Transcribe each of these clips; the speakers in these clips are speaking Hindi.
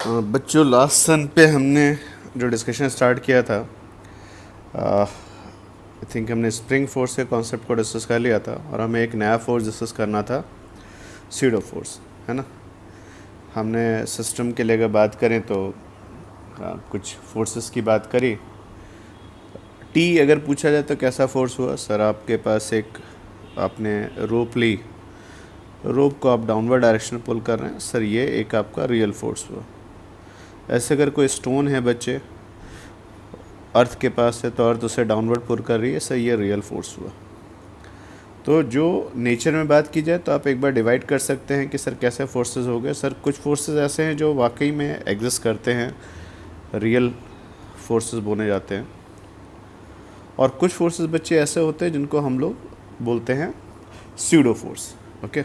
बच्चों लास्ट सन पे हमने जो डिस्कशन स्टार्ट किया था, आई थिंक हमने स्प्रिंग फोर्स के कॉन्सेप्ट को डिस्कस कर लिया था और हमें एक नया फोर्स डिस्कस करना था, स्यूडो फोर्स, है ना। हमने सिस्टम के लिए अगर बात करें तो कुछ फोर्सेस की बात करी। टी अगर पूछा जाए तो कैसा फोर्स हुआ सर, आपके पास एक आपने रोप ली, रोप को आप डाउनवर्ड डायरेक्शन में पुल कर रहे हैं सर, ये एक आपका रियल फोर्स हुआ। ऐसे अगर कोई स्टोन है बच्चे अर्थ के पास है तो अर्थ उसे डाउनवर्ड पुल कर रही है सर, ये रियल फोर्स हुआ। तो जो नेचर में बात की जाए तो आप एक बार डिवाइड कर सकते हैं कि सर कैसे फोर्सेस हो गए। सर कुछ फोर्सेस ऐसे हैं जो वाकई में एग्जिस्ट करते हैं, रियल फोर्सेस बोले जाते हैं, और कुछ फोर्सेस बच्चे ऐसे होते हैं जिनको हम लोग बोलते हैं pseudo force. Okay,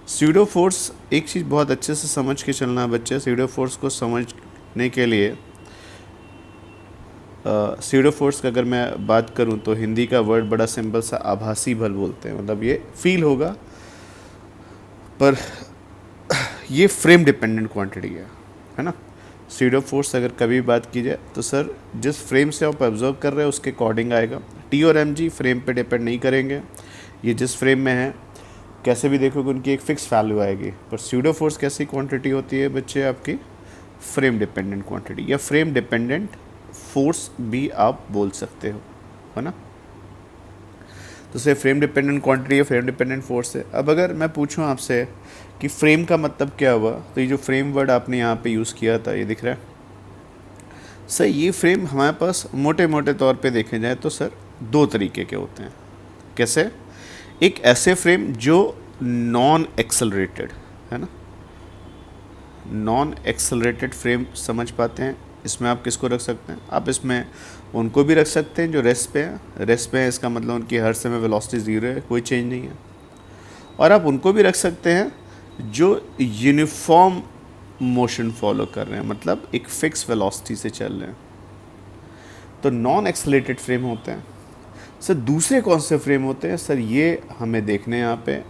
pseudo force एक चीज़ बहुत अच्छे से समझ के चलना है बच्चे। स्यूडो फोर्स को समझने के लिए स्यूडो फोर्स का अगर मैं बात करूं तो हिंदी का वर्ड बड़ा सिंपल सा आभासी बल बोलते हैं, मतलब ये फील होगा पर ये फ्रेम डिपेंडेंट क्वांटिटी है ना। स्यूडो फोर्स अगर कभी बात की जाए तो सर जिस फ्रेम से आप ऑब्जर्व कर रहे हैं उसके अकॉर्डिंग आएगा। टी और एम जी फ्रेम पे डिपेंड नहीं करेंगे, ये जिस फ्रेम में है कैसे भी देखोगे उनकी एक फ़िक्स वैल्यू आएगी। पर स्यूडो फोर्स कैसी क्वांटिटी होती है बच्चे, आपकी फ्रेम डिपेंडेंट क्वांटिटी या फ्रेम डिपेंडेंट फोर्स भी आप बोल सकते हो, है ना। तो से फ्रेम डिपेंडेंट क्वांटिटी या फ्रेम डिपेंडेंट फोर्स है। अब अगर मैं पूछूं आपसे कि फ्रेम का मतलब क्या हुआ, तो ये जो फ्रेम वर्ड आपने यहाँ पे यूज़ किया था, ये दिख रहा है सर। ये फ्रेम हमारे पास मोटे मोटे तौर पे देखे जाए तो सर दो तरीके के होते हैं। कैसे? एक ऐसे फ्रेम जो नॉन एक्सेलरेटेड है ना, नॉन एक्सेलरेटेड फ्रेम समझ पाते हैं। इसमें आप किसको रख सकते हैं? आप इसमें उनको भी रख सकते हैं जो रेस्ट पे हैं। रेस्ट पे है इसका मतलब उनकी हर समय वेलोसिटी ज़ीरो है, कोई चेंज नहीं है। और आप उनको भी रख सकते हैं जो यूनिफॉर्म मोशन फॉलो कर रहे हैं, मतलब एक फिक्स वेलोसिटी से चल रहे हैं, तो नॉन एक्सेलरेटेड फ्रेम होते हैं। सर दूसरे कौन से फ्रेम होते हैं सर, ये हमें देखने हैं यहाँ पे।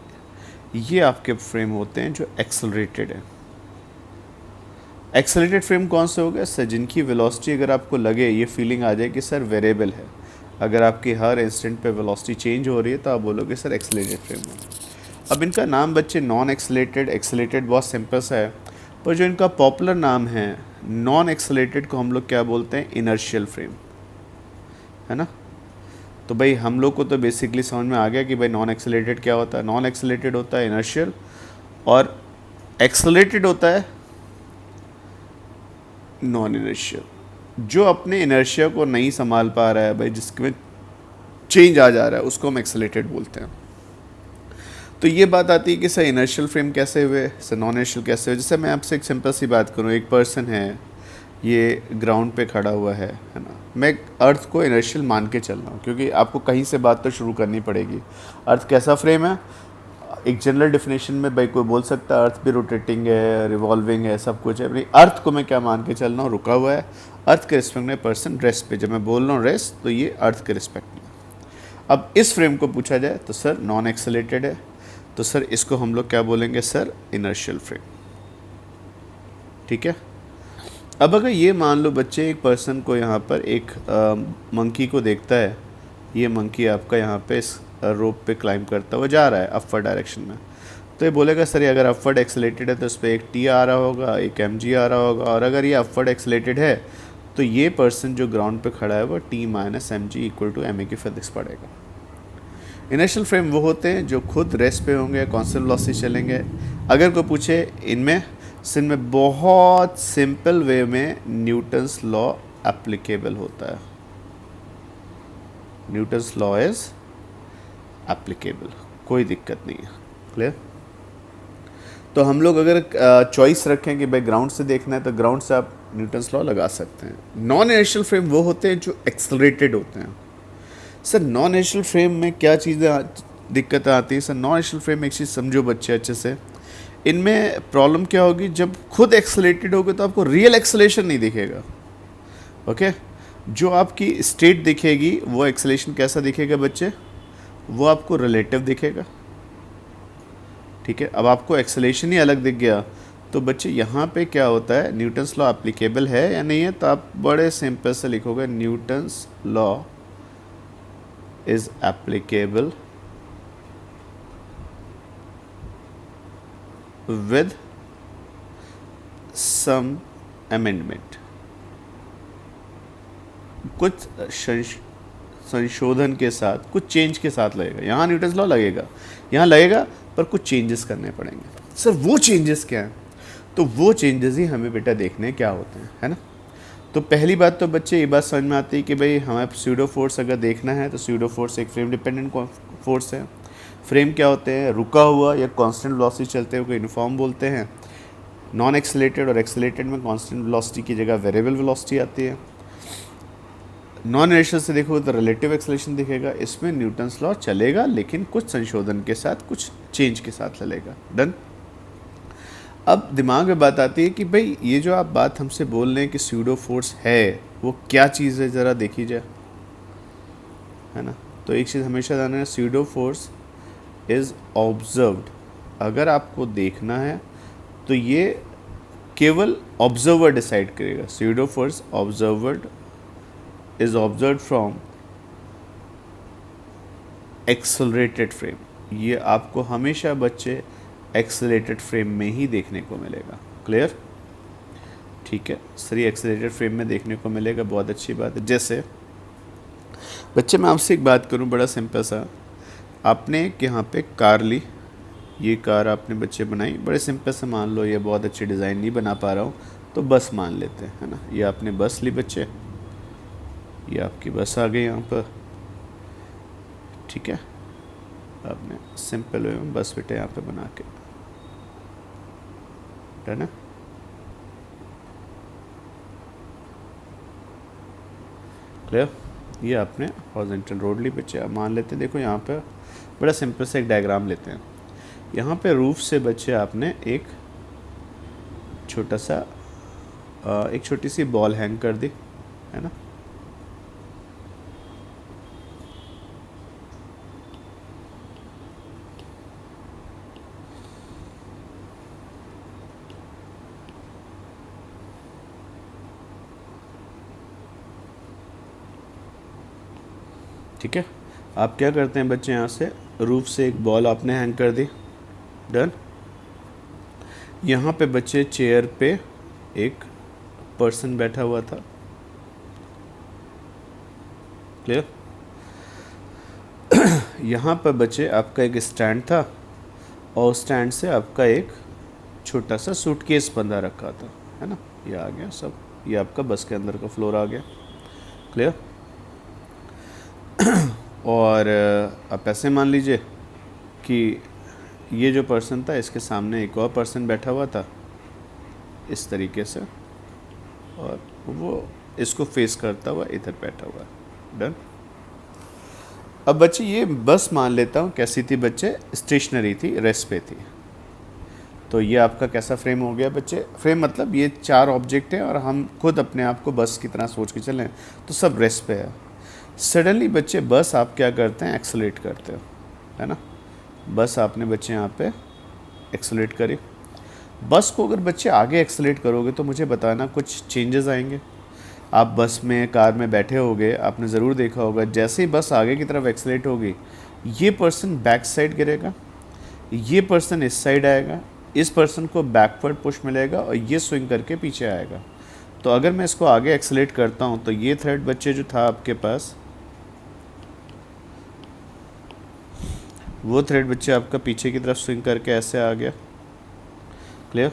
ये आपके फ्रेम होते हैं जो एक्सेलरेटेड है। एक्सेलरेटेड फ्रेम कौन से हो गए सर, जिनकी वेलोसिटी अगर आपको लगे, ये फीलिंग आ जाए कि सर वेरिएबल है, अगर आपकी हर इंस्टेंट पे वेलोसिटी चेंज हो रही है तो आप बोलोगे सर एक्सेलरेटेड फ्रेम है। अब इनका नाम बच्चे नॉन एक्सेलरेटेड, एक्सेलरेटेड बहुत सिंपल सा है, पर जो इनका पॉपुलर नाम है नॉन एक्सेलरेटेड को हम लोग क्या बोलते हैं? इनर्शियल फ्रेम, है ना। तो भाई हम लोग को तो बेसिकली समझ में आ गया कि भाई नॉन एक्सेलरेटेड क्या होता है। नॉन एक्सेलरेटेड होता है इनर्शियल, और एक्सेलरेटेड होता है नॉन इनर्शियल, जो अपने इनर्शिया को नहीं संभाल पा रहा है भाई, जिसमें चेंज आ जा रहा है, उसको हम एक्सेलरेटेड बोलते हैं। तो ये बात आती है कि सर इनर्शियल फ्रेम कैसे हुए, सर नॉन इनर्शियल कैसे हुए। जैसे मैं आपसे एक सिंपल सी बात करूँ, एक पर्सन है, ये ग्राउंड पे खड़ा हुआ है ना। मैं अर्थ को इनर्शियल मान के चल रहा हूँ क्योंकि आपको कहीं से बात तो शुरू करनी पड़ेगी। अर्थ कैसा फ्रेम है? एक जनरल डेफिनेशन में भाई कोई बोल सकता है अर्थ भी रोटेटिंग है, रिवॉल्विंग है, सब कुछ है। अपनी अर्थ को मैं क्या मान के चल रहा हूँ? रुका हुआ है। अर्थ के रिस्पेक्ट में पर्सन रेस्ट पे, जब मैं बोल रहा हूँ रेस्ट, तो ये अर्थ के रिस्पेक्ट में। अब इस फ्रेम को पूछा जाए तो सर नॉन एक्सेलरेटेड है, तो सर इसको हम लोग क्या बोलेंगे सर? Inertial frame. ठीक है। अब अगर ये मान लो बच्चे एक पर्सन को यहाँ पर एक मंकी को देखता है, ये मंकी आपका यहाँ पे इस रोप पे क्लाइंब करता हुआ जा रहा है अपवर्ड डायरेक्शन में, तो ये बोलेगा सर ये अगर अपवर्ड एक्सेलरेटेड है तो इस पर एक टी आ रहा होगा, एक एम जी आ रहा होगा, और अगर ये अपवर्ड एक्सेलरेटेड है तो ये पर्सन जो ग्राउंड पे खड़ा है वो T minus M G equal to M A की फिजिक्स पढ़ेगा। इनर्शियल फ्रेम वो होते हैं जो खुद रेस्ट पे होंगे, कॉन्स्टेंट वेलोसिटी चलेंगे। अगर कोई पूछे इनमें बहुत सिंपल वे में न्यूटन्स लॉ एप्लीकेबल होता है। न्यूटन्स लॉ इज एप्लीकेबल, कोई दिक्कत नहीं है। क्लियर? तो हम लोग अगर चॉइस रखें कि भाई ग्राउंड से देखना है तो ग्राउंड से आप न्यूटन्स लॉ लगा सकते हैं। नॉन इनर्शियल फ्रेम वो होते हैं जो एक्सेलरेटेड होते हैं। सर नॉन इनर्शियल फ्रेम में क्या चीज़ें दिक्कत आती है? सर नॉन इनर्शियल फ्रेम एक चीज़ समझो बच्चे अच्छे से, इनमें प्रॉब्लम क्या होगी, जब खुद एक्सेलरेटेड होगे तो आपको रियल एक्सेलेरेशन नहीं दिखेगा। ओके, जो आपकी स्टेट दिखेगी वो एक्सेलेरेशन कैसा दिखेगा बच्चे? वो आपको रिलेटिव दिखेगा। ठीक है, अब आपको एक्सेलेरेशन ही अलग दिख गया तो बच्चे यहाँ पे क्या होता है, न्यूटन्स लॉ एप्लीकेबल है या नहीं है, तो आप बड़े सिंपल से लिखोगे Newton's law is applicable with some amendment, कुछ संशोधन के साथ, कुछ चेंज के साथ लगेगा। यहाँ न्यूटन्स लॉ लगेगा, यहाँ लगेगा, पर कुछ चेंजेस करने पड़ेंगे। सर वो चेंजेस क्या हैं? तो वो चेंजेस ही हमें बेटा देखने क्या होते हैं, है ना। तो पहली बात तो बच्चे ये बात समझ में आती है कि भाई हमें स्यूडो फोर्स अगर देखना है तो स्यूडो फोर्स एक फ्रेम डिपेंडेंट फोर्स है। फ्रेम क्या होते हैं? रुका हुआ या कांस्टेंट वेलोसिटी चलते हुए यूनिफॉर्म बोलते हैं। नॉन एक्सेलेटेड और एक्सेलेटेड में कांस्टेंट वेलोसिटी की जगह वेरिएबल वेलोसिटी आती है। नॉन इनर्शियल से देखो तो रिलेटिव एक्सेलरेशन दिखेगा। इसमें न्यूटन्स लॉ चलेगा, लेकिन कुछ संशोधन के साथ, कुछ चेंज के साथ चलेगा। डन। अब दिमाग में बात आती है कि भाई ये जो आप बात हमसे बोल रहे हैं कि स्यूडो फोर्स है, वो क्या चीज़ है, ज़रा देखी जाए, है ना। तो एक चीज़ हमेशा जानना है, स्यूडो फोर्स इज़ ऑब्जर्व्ड। अगर आपको देखना है तो ये केवल ऑब्जर्वर डिसाइड करेगा। Pseudo force observed is observe from accelerated frame. ये आपको हमेशा बच्चे एक्सेलरेटेड फ्रेम में ही देखने को मिलेगा। क्लियर? ठीक है, सही एक्सेलरेटेड फ्रेम में देखने को मिलेगा, बहुत अच्छी बात है। जैसे बच्चे मैं आपसे एक बात करूं, बड़ा सिंपल सा, आपने एक यहाँ पे कार ली, ये कार आपने बच्चे बनाई, बड़े सिंपल से मान लो, ये बहुत अच्छी डिज़ाइन नहीं बना पा रहा हूँ तो बस मान लेते हैं, है ना। ये आपने बस ली बच्चे, ये आपकी बस आ गई यहाँ पर, ठीक है। आपने सिंपल वे में बस बेटे यहाँ पे बना के, डन है। क्लियर? ये आपने हॉरिजॉन्टल रोड ली बच्चे। अब मान लेते हैं, देखो यहाँ पे बड़ा सिंपल से एक डायग्राम लेते हैं। यहाँ पे रूफ से बच्चे आपने एक छोटा सा एक छोटी सी बॉल हैंग कर दी, है ना। ठीक है, आप क्या करते हैं बच्चे, यहाँ से रूफ से एक बॉल आपने हैंग कर दी, डन। यहाँ पे बच्चे चेयर पे एक पर्सन बैठा हुआ था। क्लियर? यहाँ पर बच्चे आपका एक स्टैंड था और स्टैंड से आपका एक छोटा सा सूटकेस बंधा रखा था, है ना। ये आ गया सब, ये आपका बस के अंदर का फ्लोर आ गया। क्लियर? और आप ऐसे मान लीजिए कि ये जो पर्सन था, इसके सामने एक और पर्सन बैठा हुआ था इस तरीके से, और वो इसको फेस करता हुआ इधर बैठा हुआ है। डन। अब बच्चे ये बस मान लेता हूँ कैसी थी बच्चे, स्टेशनरी थी, रेस्ट पे थी। तो ये आपका कैसा फ्रेम हो गया बच्चे? फ्रेम मतलब ये चार ऑब्जेक्ट हैं और हम खुद अपने आप को बस की तरह सोच के चलें तो सब रेस्ट पे है। सडनली बच्चे बस आप क्या करते हैं, एक्सेलरेट करते हो, है ना। बस आपने बच्चे यहाँ पे एक्सेलरेट करी। बस को अगर बच्चे आगे एक्सेलरेट करोगे तो मुझे बताना कुछ चेंजेस आएंगे। आप बस में, कार में बैठे होगे, आपने ज़रूर देखा होगा, जैसे ही बस आगे की तरफ एक्सेलरेट होगी, ये पर्सन बैक साइड गिरेगा, ये पर्सन इस साइड आएगा, इस पर्सन को बैकवर्ड पुश मिलेगा और ये स्विंग करके पीछे आएगा। तो अगर मैं इसको आगे एक्सेलरेट करता हूँ तो ये थ्रेड बच्चे जो था आपके पास, वो थ्रेड बच्चे आपका पीछे की तरफ स्विंग करके ऐसे आ गया। क्लियर?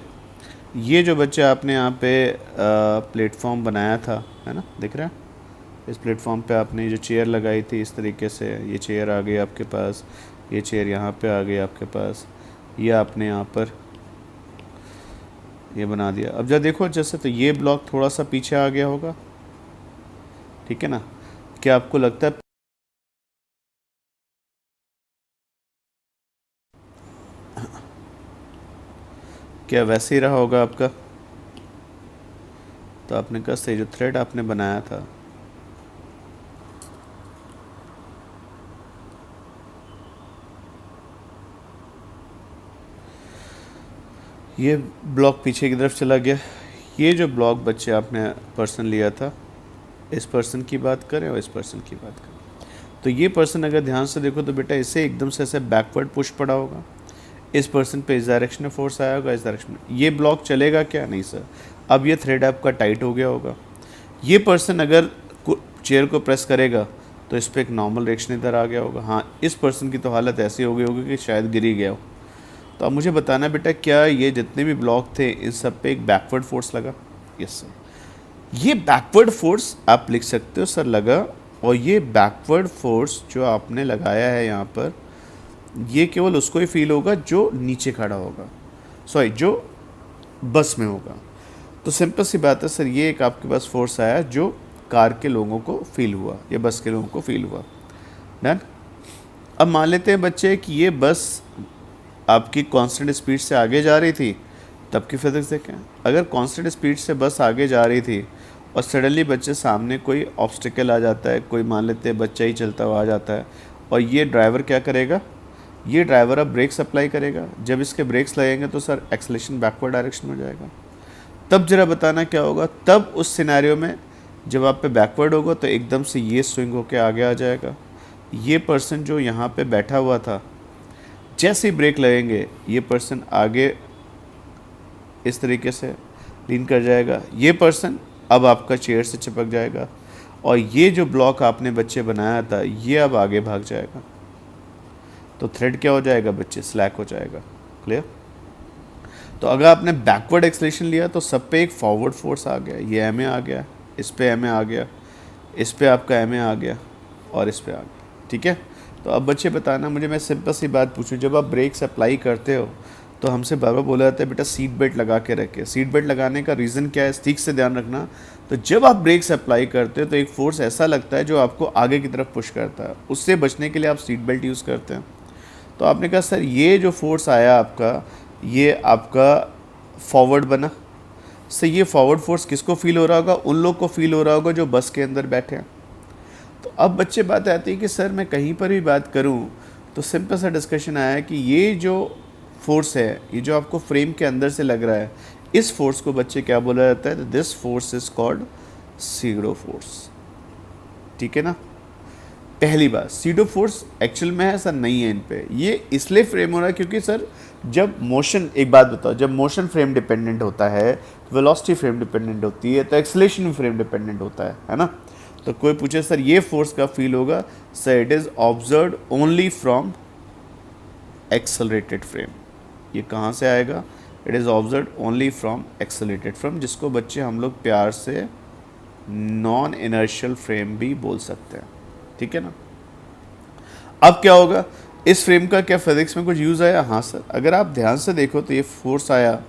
ये जो बच्चे आपने यहाँ पे प्लेटफॉर्म बनाया था, है ना, दिख रहा है, इस प्लेटफॉर्म पे आपने जो चेयर लगाई थी इस तरीके से, ये चेयर आ गई आपके पास, ये चेयर यहाँ पे आ गई आपके पास, ये आपने यहाँ पर ये बना दिया। अब जब देखो जैसे, तो ये ब्लॉक थोड़ा सा पीछे आ गया होगा, ठीक है ना। क्या आपको लगता है क्या वैसे ही रहा होगा आपका? तो आपने कहा सही, जो थ्रेड आपने बनाया था, ये ब्लॉक पीछे की तरफ चला गया। ये जो ब्लॉक बच्चे आपने पर्सन लिया था, इस पर्सन की बात करें और इस पर्सन की बात करें, तो ये पर्सन अगर ध्यान से देखो तो बेटा इसे एकदम से ऐसे बैकवर्ड पुश पड़ा होगा, इस पर्सन पे इस डायरेक्शन में फोर्स आया होगा, इस डायरेक्शन में। ये ब्लॉक चलेगा क्या? नहीं सर। अब ये थ्रेड आपका टाइट हो गया होगा। ये पर्सन अगर चेयर को प्रेस करेगा तो इस पर एक नॉर्मल रिएक्शन इधर आ गया होगा। हाँ, इस पर्सन की तो हालत ऐसी हो गई होगी कि शायद गिर ही गया हो। तो अब मुझे बताना बेटा, क्या ये जितने भी ब्लॉक थे इन सब पे एक बैकवर्ड फोर्स लगा? Yes sir. ये बैकवर्ड फोर्स आप लिख सकते हो सर लगा, और ये बैकवर्ड फोर्स जो आपने लगाया है यहाँ पर, ये केवल उसको ही फील होगा जो नीचे खड़ा होगा, सॉरी जो बस में होगा। तो सिंपल सी बात है सर, ये एक आपके पास फोर्स आया जो कार के लोगों को फील हुआ या बस के लोगों को फील हुआ। डन। अब मान लेते हैं बच्चे कि ये बस आपकी कांस्टेंट स्पीड से आगे जा रही थी, तब की फिजिक्स देखें। अगर कांस्टेंट स्पीड से बस आगे जा रही थी और सडनली बच्चे सामने कोई ऑब्स्टिकल आ जाता है, कोई मान लेते हैं बच्चा ही चलता हुआ आ जाता है, और ये ड्राइवर क्या करेगा? ये ड्राइवर अब ब्रेक्स अप्लाई करेगा। जब इसके ब्रेक्स लगेंगे तो सर एक्सेलेरेशन बैकवर्ड डायरेक्शन में जाएगा। तब जरा बताना क्या होगा? तब उस सिनेरियो में जब आप पे बैकवर्ड होगा तो एकदम से ये स्विंग होके आगे आ जाएगा। ये पर्सन जो यहाँ पे बैठा हुआ था, जैसे ही ब्रेक लगेंगे ये पर्सन आगे इस तरीके से लीन कर जाएगा। ये पर्सन अब आपका चेयर से चिपक जाएगा, और ये जो ब्लॉक आपने बच्चे बनाया था ये अब आगे भाग जाएगा। तो थ्रेड क्या हो जाएगा बच्चे? स्लैक हो जाएगा। क्लियर? तो अगर आपने बैकवर्ड एक्सलेशन लिया तो सब पे एक फॉरवर्ड फोर्स आ गया। ये एम ए आ गया, इस पे एम ए आ गया, इस पे आपका एम ए आ गया, और इस पे आ गया। ठीक है? तो अब बच्चे बताना मुझे, मैं सिंपल सी बात पूछूं, जब आप ब्रेक्स अप्लाई करते हो तो हमसे बार बार बोला जाता है बेटा सीट बेल्ट लगा के रखे। सीट बेल्ट लगाने का रीज़न क्या है? ठीक से ध्यान रखना। तो जब आप ब्रेक्स अप्लाई करते हो तो एक फोर्स ऐसा लगता है जो आपको आगे की तरफ पुश करता है, उससे बचने के लिए आप सीट बेल्ट यूज़ करते हैं। तो आपने कहा सर ये जो फोर्स आया आपका, ये आपका फॉरवर्ड बना। सर ये फॉरवर्ड फोर्स किसको फील हो रहा होगा? उन लोग को फील हो रहा होगा जो बस के अंदर बैठे हैं। तो अब बच्चे बात आती है कि सर मैं कहीं पर भी बात करूं तो सिंपल सा डिस्कशन आया कि ये जो फोर्स है, ये जो आपको फ्रेम के अंदर से लग रहा है, इस फोर्स को बच्चे क्या बोला जाता है? This force is called SIDO force. ठीक है ना? पहली बात, सीडो फोर्स एक्चुअल में है सर नहीं है इन पे। ये इसलिए फ्रेम हो रहा है क्योंकि सर जब मोशन, एक बात बताओ, जब मोशन फ्रेम डिपेंडेंट होता है, वेलोसिटी फ्रेम डिपेंडेंट होती है, तो एक्सेलरेशन भी फ्रेम डिपेंडेंट होता है ना? तो कोई पूछे सर ये फोर्स का फील होगा, sir it is observed only from accelerated frame. ये कहाँ से आएगा? It is observed only from accelerated frame, जिसको बच्चे हम लोग प्यार से नॉन इनर्शियल फ्रेम भी बोल सकते हैं। ठीक है ना? अब क्या होगा? इस फ्रेम का क्या फिजिक्स में कुछ यूज़ आया? हाँ सर। अगर आप ध्यान से देखो तो ये फोर्स आया,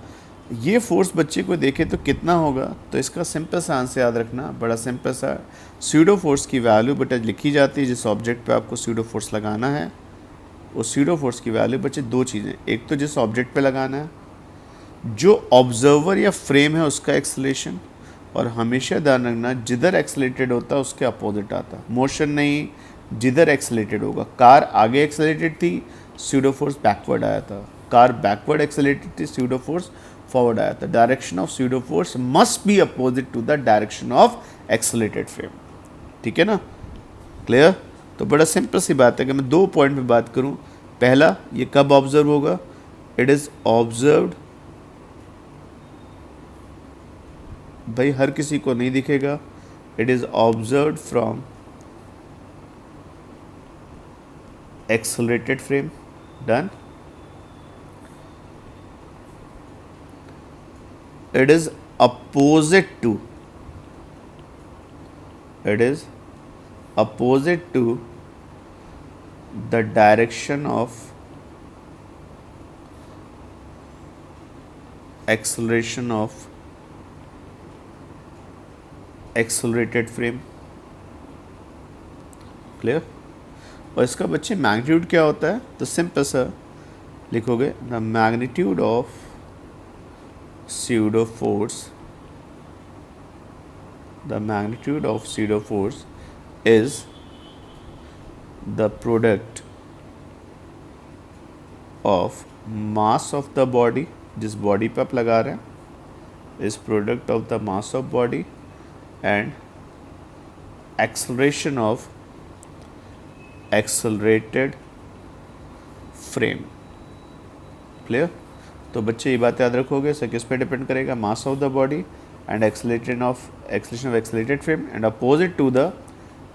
ये फोर्स बच्चे को देखे तो कितना होगा? तो इसका सिंपल सा आंसर याद रखना, बड़ा सिंपल सा। स्यूडो फोर्स की वैल्यू बेटा लिखी जाती है जिस ऑब्जेक्ट पे आपको स्यूडो फोर्स लगाना है, उस स्यूडो फोर्स की वैल्यू बच्चे दो चीज़ें, एक तो जिस ऑब्जेक्ट पे लगाना है, जो ऑब्जर्वर या फ्रेम है उसका एक्सेलरेशन, और हमेशा ध्यान रखना जिधर एक्सेलरेटेड होता है उसके अपोजिट आता है। मोशन नहीं, जिधर एक्सेलरेटेड होगा। कार आगे एक्सेलरेटेड थी, स्यूडो फोर्स बैकवर्ड आया था। कार बैकवर्ड एक्सेलरेटेड थी, स्यूडो फोर्स फॉरवर्ड आया था। Direction of pseudo force must be opposite to the direction of accelerated frame. ठीक है ना? क्लियर? तो बड़ा सिंपल सी बात है कि मैं दो पॉइंट पे बात करूं। पहला, ये कब ऑब्जर्व होगा? इट इज ऑब्जर्व्ड, भाई हर किसी को नहीं दिखेगा, it is observed from accelerated frame. Done. it is opposite to, it is opposite to the direction of acceleration of accelerated frame। Clear? और इसका बच्चे मैग्नीट्यूड क्या होता है? तो सिंपल सा लिखोगे, the magnitude of pseudo force, the magnitude of pseudo force is the product of mass of the body जिस बॉडी पे आप लगा रहे हैं is product of the mass of body and acceleration of accelerated frame. Clear? तो बच्चे ये बात याद रखोगे। सर किस पे डिपेंड करेगा? Mass of the body and acceleration of accelerated frame and opposite to the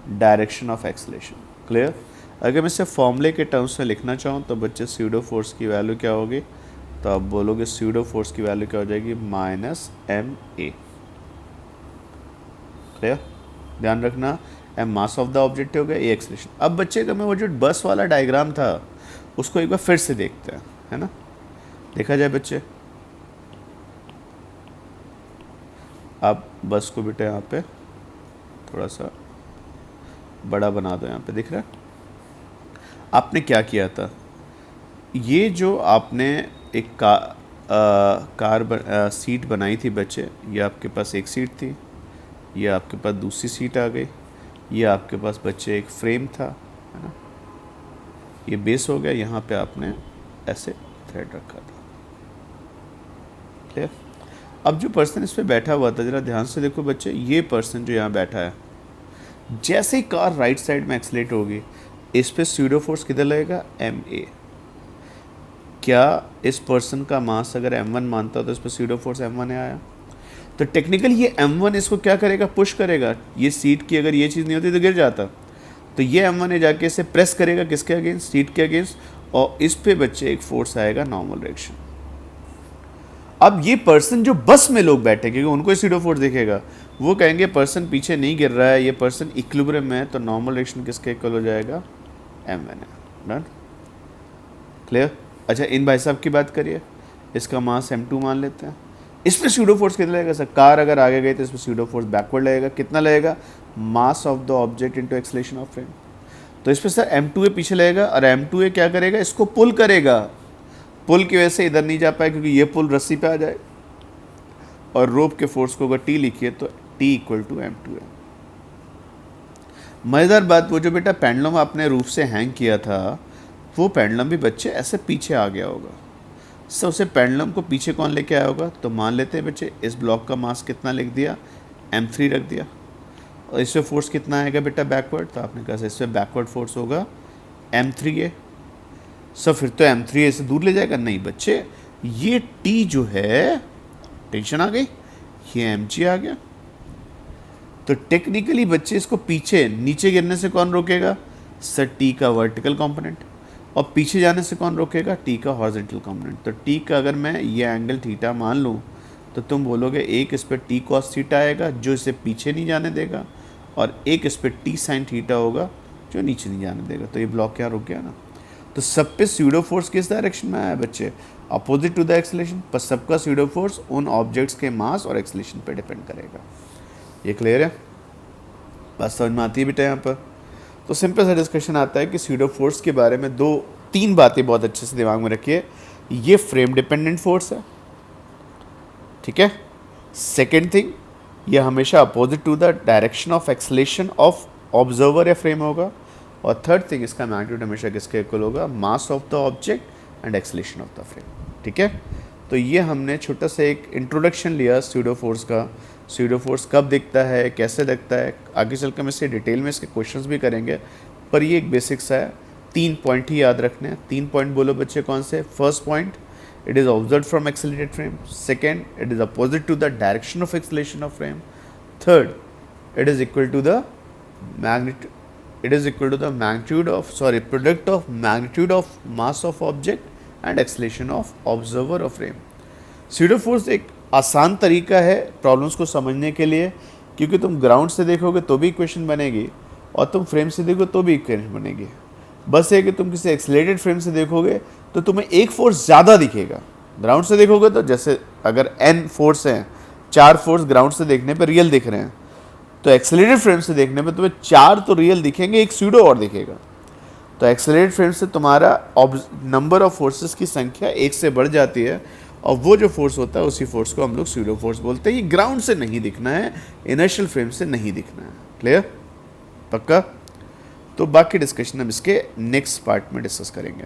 direction of acceleration. Clear? अगर मैं इसे फॉर्मूले के टर्म्स में लिखना चाहूँ तो बच्चे स्यूडो फोर्स की वैल्यू क्या होगी? तो आप बोलोगे स्यूडो फोर्स की वैल्यू क्या हो जाएगी? -ma। क्लियर? ध्यान रखना, m mass of the object हो गया, ए एक्सेलरेशन। अब बच्चे का मैं वो जो बस वाला डायग्राम था उसको एक बार फिर से देखते हैं, है ना? देखा जाए बच्चे, आप बस को बेटा यहाँ पे थोड़ा सा बड़ा बना दो। यहाँ पे दिख रहा है? आपने क्या किया था? ये जो आपने एक सीट बनाई थी बच्चे, ये आपके पास एक सीट थी, ये आपके पास दूसरी सीट आ गई, ये आपके पास बच्चे एक फ्रेम था, है ना? ये बेस हो गया, यहाँ पे आपने ऐसे थ्रेड रखा था। क्लियर? अब जो पर्सन इस पे बैठा हुआ था, जरा ध्यान से देखो बच्चे, ये पर्सन जो यहाँ बैठा है, जैसे ही कार राइट साइड में एक्सलेट होगी इस पे स्यूडो फोर्स किधर लगेगा? ma। क्या इस पर्सन का मास अगर m1 मानता हो तो इस पे स्यूडो फोर्स m1 आया? तो टेक्निकली ये m1 इसको क्या करेगा? पुश करेगा। ये सीट की अगर ये चीज़ नहीं होती तो गिर जाता। तो ये m1 जाके इसे प्रेस करेगा, किसके अगेंस्ट? सीट के अगेंस्ट, और इस पे बच्चे एक फोर्स आएगा नॉर्मल डायरेक्शन। अब ये पर्सन जो बस में लोग बैठे, क्योंकि उनको स्यूडो फोर्स दिखेगा, वो कहेंगे पर्सन पीछे नहीं गिर रहा है, ये पर्सन इक्विलिब्रियम में है, तो नॉर्मल डायरेक्शन किसके इक्वल हो जाएगा? m1 है। डन? क्लियर? अच्छा, इन भाई साहब की बात करिए, इसका मास m2 मान लेते हैं। इस पर स्यूडो फोर्स कितना लगेगा? सर कार अगर आगे गई तो इस पर स्यूडो फोर्स बैकवर्ड लगेगा। कितना लगेगा? मास of the object into acceleration of frame. तो इस पर सर m2a पीछे लगेगा, और m2a क्या करेगा? इसको पुल करेगा। पुल की वजह से इधर नहीं जा पाए क्योंकि ये पुल रस्सी पे आ जाए, और रोप के फोर्स को अगर t लिखिए तो t इक्वल टू m2a। मज़ेदार बात, वो जो बेटा पेंडुलम आपने रूफ से हैंग किया था, वो पेंडुलम भी बच्चे ऐसे पीछे आ गया होगा। सर उसे पेंडुलम को पीछे कौन लेके आया होगा? तो मान लेते हैं बच्चे इस ब्लॉक का मास कितना लिख दिया? m3 रख दिया, और इससे फोर्स कितना आएगा बेटा बैकवर्ड? तो आपने कहा इससे बैकवर्ड फोर्स होगा m3a। सर फिर तो m3a से दूर ले जाएगा? नहीं बच्चे, ये t जो है, टेंशन आ गई, ये mg आ गया। तो टेक्निकली बच्चे इसको पीछे नीचे गिरने से कौन रोकेगा? सर t का वर्टिकल कंपोनेंट, और पीछे जाने से कौन रोकेगा? t का हॉरिजॉन्टल कंपोनेंट। तो t का अगर मैं ये एंगल थीटा मान लूँ तो तुम बोलोगे एक इस पर t cos थीटा आएगा जो इसे पीछे नहीं जाने देगा, और एक इस पर t sin थीटा होगा जो नीचे नहीं जाने देगा। तो ये ब्लॉक क्या रुक गया ना? तो सब पे स्यूडो फोर्स किस डायरेक्शन में आया बच्चे? Opposite to the acceleration. पर सबका स्यूडो फोर्स उन ऑब्जेक्ट्स के मास और एक्सेलरेशन पे डिपेंड करेगा। ये क्लियर है? बात समझ में आती है बेटा यहाँ पर? तो सिंपल सा डिस्कशन आता है कि स्यूडो फोर्स के बारे में 2-3 बातें बहुत अच्छे से दिमाग में रखिए। ये फ्रेम डिपेंडेंट फोर्स है, ठीक है? सेकेंड थिंग, ये हमेशा opposite to the direction of acceleration of observer या फ्रेम होगा। और थर्ड थिंग, इसका मैग्नीट्यूड हमेशा किसके इक्वल होगा? मास of the object and acceleration of the frame. ठीक है? तो ये हमने छोटा सा एक इंट्रोडक्शन लिया स्यूडो फोर्स का। स्यूडो फोर्स कब दिखता है, कैसे दिखता है, आगे चल कर हम इससे डिटेल में इसके क्वेश्चंस भी करेंगे, पर ये एक बेसिक्स है। 3 पॉइंट ही याद रखने हैं। 3 पॉइंट बोलो बच्चे कौन से? First point, it is observed from accelerated frame. Second, it is opposite to the direction of acceleration of frame. Third, it is equal to the magnitude. It is equal to the product of magnitude of mass of object and acceleration of observer of frame. Pseudo force एक आसान तरीका है प्रॉब्लम्स को समझने के लिए, क्योंकि तुम ग्राउंड से देखोगे तो भी इक्वेशन बनेगी और तुम फ्रेम से देखो तो भी इक्वेशन बनेगी। बस है कि तुम किसी एक्सेलरेटेड फ्रेम से देखोगे तो तुम्हें एक फोर्स ज़्यादा दिखेगा। ग्राउंड से देखोगे तो जैसे अगर n फोर्स हैं, 4 फोर्स ग्राउंड से देखने पर रियल दिख रहे हैं, तो एक्सेलरेटेड फ्रेम से देखने पर तुम्हें 4 तो रियल दिखेंगे, एक स्यूडो और दिखेगा। तो एक्सेलरेटेड फ्रेम से तुम्हारा नंबर ऑफ फोर्सेस की संख्या 1 से बढ़ जाती है, और वो जो फोर्स होता है उसी फोर्स को हम लोग स्यूडो फोर्स बोलते हैं। ये ग्राउंड से नहीं दिखना है, इनर्शियल फ्रेम से नहीं दिखना है। क्लियर? पक्का? तो बाकी डिस्कशन हम इसके नेक्स्ट पार्ट में डिस्कस करेंगे।